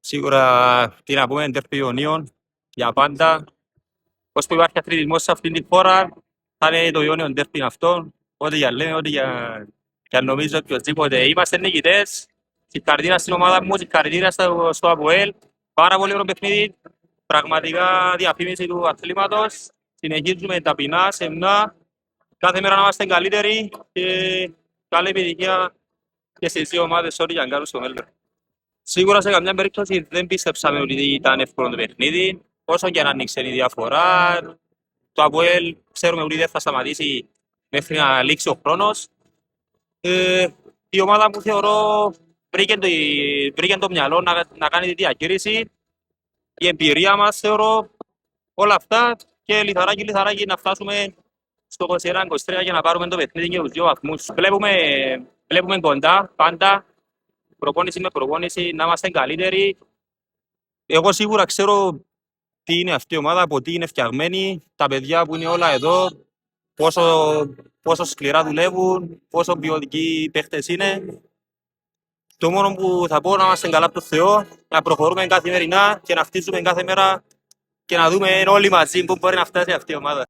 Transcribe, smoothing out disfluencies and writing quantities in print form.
Σίγουρα τι να πούμε, ντέρμπι Ιωνίων για πάντα. Πώς που υπάρχει αθλητισμός σε αυτήν την χώρα, θα είναι το Ιόνιον ντέρμπι αυτό. Ό,τι για λέμε, ό,τι για νομίζω οποιοσδήποτε. Είμαστε νικητές. Συγχαρητήρια στην ομάδα μου, συγχαρητήρια στο ΑΠΟΕΛ. Πάρα πολύ ωραίο παιχνίδι. Πραγματικά διαφήμιση του αθλήματος. Συνεχίζουμε ταπεινά, σεμνά. Κάθε μέρα να είμαστε καλύτεροι και καλή επιτυχία και στις δύο ομάδες ό,τι για να κάνουν στο μέλλον. Σίγουρα σε καμιά περίπτωση δεν πίστεψαμε ότι ήταν εύκολο το παιχνίδι. Όσο και αν άνοιξε η διαφορά, το ΑΠΟΕΛ ξέρουμε ότι δεν θα σταματήσει μέχρι να λήξει ο χρόνος. Η ομάδα μου θεωρώ βρήκε το μυαλό να κάνει τη διαχείριση. Η εμπειρία μας θεωρώ όλα αυτά και λιθαράκι να φτάσουμε στο 21-23 για να πάρουμε το παιχνίδι και τους δύο βαθμούς. Βλέπουμε κοντά πάντα, προπόνηση με προπόνηση, να είμαστε καλύτεροι. Εγώ σίγουρα ξέρω τι είναι αυτή η ομάδα, από τι είναι φτιαγμένη, τα παιδιά που είναι όλα εδώ, πόσο σκληρά δουλεύουν, πόσο ποιοτικοί παίχτες είναι. Το μόνο που θα πω να είμαστε καλά από το Θεό, να προχωρούμε καθημερινά και να χτίζουμε κάθε μέρα και να δούμε όλοι μαζί πού μπορεί να φτάσει αυτή η ομάδα.